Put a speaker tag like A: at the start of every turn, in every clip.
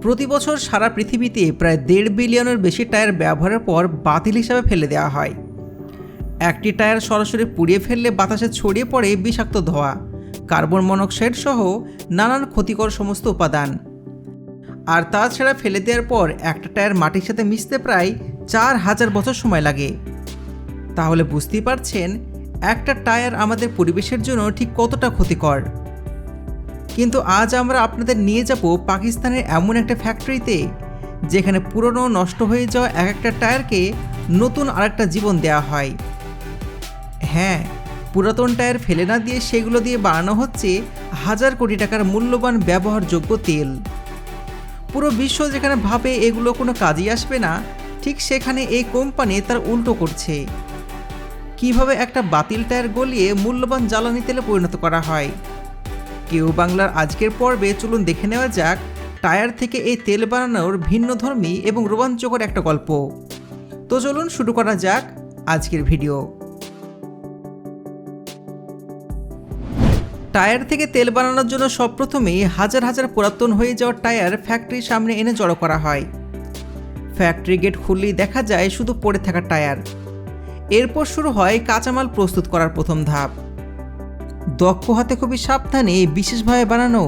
A: প্রতি বছর সারা পৃথিবীতে প্রায় 1.5 বিলিয়নের বেশি টায়ার ব্যবহারের পর বাতিল হিসাবে ফেলে দেওয়া হয়। একটি টায়ার সরাসরি পুড়িয়ে ফেললে বাতাসে ছড়িয়ে পড়ে বিষাক্ত ধোঁয়া, কার্বন মনোক্সাইড সহ নানান ক্ষতিকর সমস্ত উপাদান। আর তাছাড়া ফেলে দেওয়ার পর একটা টায়ার মাটির সাথে মিশতে প্রায় 4000 বছর সময় লাগে। তাহলে বুঝতেই পারছেন একটা টায়ার আমাদের পরিবেশের জন্য ঠিক কতটা ক্ষতিকর। কিন্তু আজ আমরা আপনাদের নিয়ে যাব পাকিস্তানের এমন একটা ফ্যাক্টরিতে, যেখানে পুরনো নষ্ট হয়ে যাওয়া এক একটা টায়ারকে নতুন আরেকটা জীবন দেওয়া হয়। হ্যাঁ, পুরাতন টায়ার ফেলে না দিয়ে সেগুলো দিয়ে বানানো হচ্ছে হাজার কোটি টাকার মূল্যবান ব্যবহারযোগ্য তেল। পুরো বিশ্ব যেখানে ভাবে এগুলো কোনো কাজেই আসবে না, ঠিক সেখানে এই কোম্পানি তার উল্টো করছে। কিভাবে একটা বাতিল টায়ার গলিয়ে মূল্যবান জ্বালানি তেলে পরিণত করা হয়। কেউ বাংলার আজকের পর্বে চলুন দেখে নেওয়া যাক টায়ার থেকে এই তেল বানানোর ভিন্নধর্মী এবং রোমাঞ্চকর একটা গল্প। তো চলুন শুরু করা যাক আজকের ভিডিও। টায়ার থেকে তেল বানানোর জন্য সবপ্রথমেই হাজার হাজার পুরাতন হয়ে যাওয়া টায়ার ফ্যাক্টরির সামনে এনে জড়ো করা হয়। ফ্যাক্টরি গেট খুললেই দেখা যায় শুধু পড়ে থাকা টায়ার। এরপর শুরু হয় কাঁচামাল প্রস্তুত করার প্রথম ধাপ। দক্ষ হাতে খুবই সাবধানে বিশেষভাবে বানানো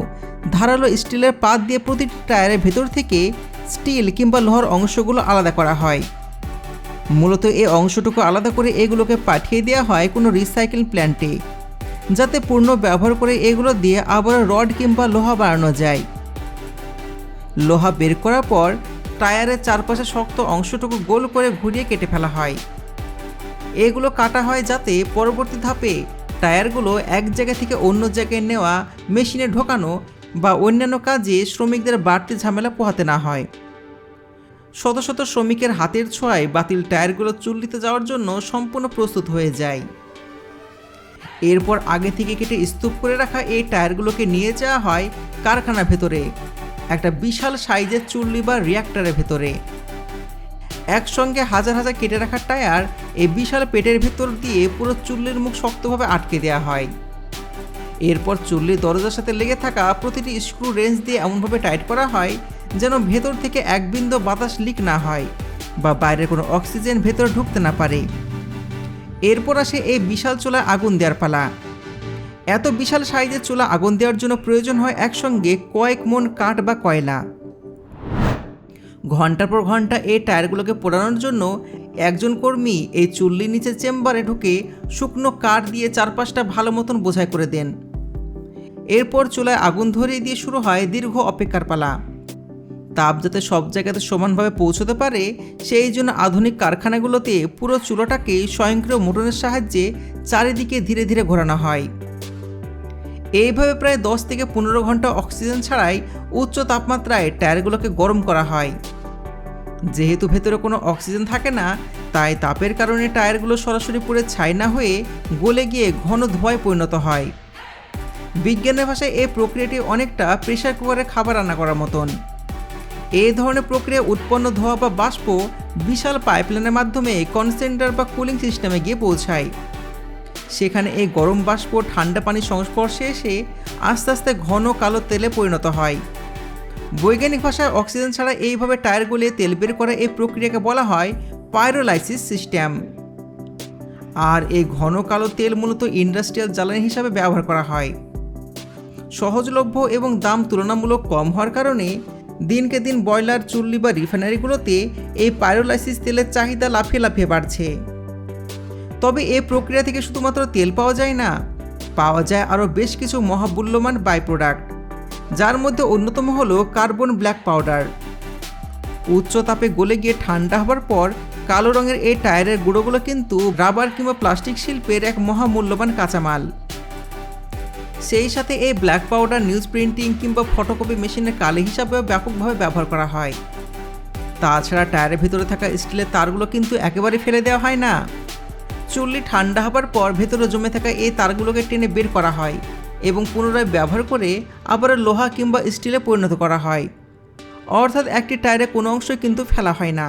A: ধারালো স্টিলের পাত দিয়ে প্রতিটি টায়ারের ভেতর থেকে স্টিল কিংবা লোহার অংশগুলো আলাদা করা হয়। মূলত এই অংশটুকু আলাদা করে এগুলোকে পাঠিয়ে দেওয়া হয় কোনো রিসাইকেল প্ল্যান্টে, যাতে পূর্ণ ব্যবহার করে এগুলো দিয়ে আবার রড কিংবা লোহা বানানো যায়। লোহা বের করার পর টায়ারের চারপাশে শক্ত অংশটুকু গোল করে ঘুরিয়ে কেটে ফেলা হয়। এগুলো কাটা হয় যাতে পরবর্তী ধাপে টায়ারগুলো এক জায়গা থেকে অন্য জায়গায় নেওয়া, মেশিনে ঢোকানো বা অন্যান্য কাজে শ্রমিকদের বাড়তি ঝামেলা পোহাতে না হয়। শত শত শ্রমিকের হাতের ছোঁয়ায় বাতিল টায়ারগুলো চুল্লিতে যাওয়ার জন্য সম্পূর্ণ প্রস্তুত হয়ে যায়। এরপর আগে থেকে কেটে স্তূপ করে রাখা এই টায়ারগুলোকে নিয়ে যাওয়া হয় কারখানার ভেতরে, একটা বিশাল সাইজের চুল্লি বা রিয়াক্টরের ভেতরে। একসঙ্গে হাজার হাজার কেটে রাখা টায়ার এই বিশাল পেটের ভেতর দিয়ে পুরো চুল্লির মুখ শক্তভাবে আটকে দেওয়া হয়। এরপর চুল্লির দরজার সাথে লেগে থাকা প্রতিটি স্ক্রু রেঞ্জ দিয়ে এমনভাবে টাইট করা হয় যেন ভেতর থেকে এক বিন্দু বাতাস লিক না হয় বা বাইরের কোনো অক্সিজেন ভেতরে ঢুকতে না পারে। এরপর আসে এই বিশাল চুলায় আগুন দেওয়ার পালা। এত বিশাল সাইজের চুলা আগুন দেওয়ার জন্য প্রয়োজন হয় একসঙ্গে কয়েক মন কাঠ বা কয়লা। ঘন্টার পর ঘন্টা এই টায়ারগুলোকে পোড়ানোর জন্য একজন কর্মী এই চুল্লির নিচে চেম্বারে ঢুকে শুকনো কাঠ দিয়ে চারপাশটা ভালো মতন বোঝাই করে দেন। এরপর চুলায় আগুন ধরিয়ে দিয়ে শুরু হয় দীর্ঘ অপেক্ষার পালা। তাপ যাতে সব জায়গাতে সমানভাবে পৌঁছতে পারে সেই জন্য আধুনিক কারখানাগুলোতে পুরো চুলাটাকে স্বয়ংক্রিয় মোটরের সাহায্যে চারিদিকে ধীরে ধীরে ঘোরানো হয়। এইভাবে প্রায় 10 থেকে 15 ঘন্টা অক্সিজেন ছাড়াই উচ্চ তাপমাত্রায় টায়ারগুলোকে গরম করা হয়। যেহেতু ভেতরে কোনো অক্সিজেন থাকে না, তাই তাপের কারণে টায়ারগুলো সরাসরি পুড়ে ছাই না হয়ে গলে গিয়ে ঘন ধোঁয়ায় পরিণত হয়। বিজ্ঞানের ভাষায় এই প্রক্রিয়াটি অনেকটা প্রেসার কুকারে খাবার রান্না করার মতন। এই ধরনের প্রক্রিয়া উৎপন্ন ধোঁয়া বা বাষ্প বিশাল পাইপলাইনের মাধ্যমে কনসেন্ট্রার বা কুলিং সিস্টেমে গিয়ে পৌঁছায়। সেখানে এই গরম বাষ্প ঠান্ডা পানির সংস্পর্শে এসে আস্তে আস্তে ঘন কালো তেলে পরিণত হয়। বৈজ্ঞানিক ভাষায় অক্সিজেন ছাড়া এইভাবে টায়ার গলিয়ে তেল বের করা এই প্রক্রিয়াকে বলা হয় পাইরোলাইসিস সিস্টেম। আর এই ঘন কালো তেল মূলত ইন্ডাস্ট্রিয়াল জ্বালানি হিসাবে ব্যবহার করা হয়। সহজলভ্য এবং দাম তুলনামূলক কম হওয়ার কারণে দিনকে দিন বয়লার, চুল্লি বা রিফাইনারিগুলোতে এই পাইরোলাইসিস তেলের চাহিদা লাফিয়ে লাফিয়ে বাড়ছে। তবে এই প্রক্রিয়া থেকে শুধুমাত্র তেল পাওয়া যায় না, পাওয়া যায় আরও বেশ কিছু মহামূল্যবান বাই প্রোডাক্ট, যার মধ্যে অন্যতম হলো কার্বন ব্ল্যাক পাউডার। উচ্চ তাপে গলে গিয়ে ঠান্ডা হবার পর কালো রঙের এই টায়ারের গুঁড়োগুলো কিন্তু রাবার কিংবা প্লাস্টিক শিল্পের এক মহামূল্যবান কাঁচামাল। সেই সাথে এই ব্ল্যাক পাউডার নিউজ প্রিন্টিং কিংবা ফটোকপি মেশিনের কালি হিসাবেও ব্যাপকভাবে ব্যবহার করা হয়। তাছাড়া টায়ারের ভিতরে থাকা স্টিলের তারগুলো কিন্তু একেবারে ফেলে দেওয়া হয় না। চুল্লি ঠান্ডা হবার পর ভেতরে জমে থাকা এই তারগুলোকে টেনে বের করা হয় এবং পুনরায় ব্যবহার করে আবার লোহা কিংবা স্টিলে পরিণত করা হয়। অর্থাৎ একটি টায়ারে কোনো অংশই কিন্তু ফেলা হয় না।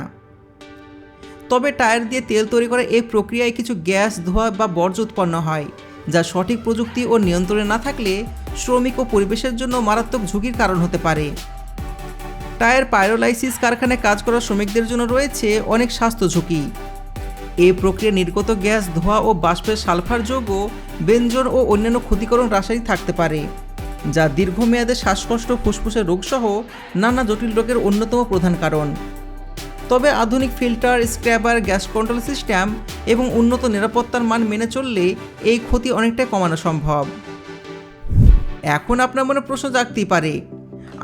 A: তবে টায়ার দিয়ে তেল তৈরি করা এই প্রক্রিয়ায় কিছু গ্যাস, ধোঁয়া বা বর্জ্য উৎপন্ন হয়, যা সঠিক প্রযুক্তি ও নিয়ন্ত্রণে না থাকলে শ্রমিক ও পরিবেশের জন্য মারাত্মক ঝুঁকির কারণ হতে পারে। টায়ার পাইরোলাইসিস কারখানায় কাজ করা শ্রমিকদের জন্য রয়েছে অনেক স্বাস্থ্য ঝুঁকি। এই প্রক্রিয়া নির্গত গ্যাস, ধোঁয়া ও বাষ্পের সালফার যৌগ, বেনজোন ও অন্যান্য ক্ষতিকর রাসায়নিক থাকতে পারে, যা দীর্ঘমেয়াদে শ্বাসকষ্ট, ফুসফুসের রোগসহ নানা জটিল রোগের অন্যতম প্রধান কারণ। তবে আধুনিক filter, scrubber, gas control system এবং উন্নত নিরাপত্তার মান মেনে চললে এই ক্ষতি অনেকটাই কমানো সম্ভব। এখন আপনার মনে প্রশ্ন জাগতেই পারে,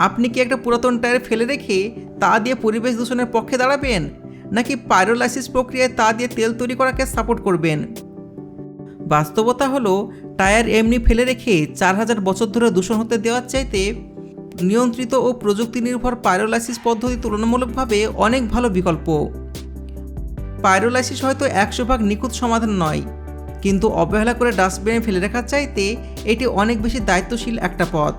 A: আপনি কি একটা পুরাতন টায়ার ফেলে রেখে তা দিয়ে পরিবেশ দূষণের পক্ষে দাঁড়াবেন, নাকি পাইরোলাইসিস প্রক্রিয়ায় তা দিয়ে তেল তৈরি করাকে সাপোর্ট করবেন? বাস্তবতা হলো, টায়ার এমনি ফেলে রেখে 4000 বছর ধরে দূষণ হতে দেওয়ার চাইতে নিয়ন্ত্রিত ও প্রযুক্তি নির্ভর পাইরোলাইসিস পদ্ধতি তুলনামূলকভাবে অনেক ভালো বিকল্প। পাইরোলাইসিস হয়তো 100% নিখুঁত সমাধান নয়, কিন্তু অবহেলা করে ডাস্টবিনে ফেলে রাখার চাইতে এটি অনেক বেশি দায়িত্বশীল একটা পথ।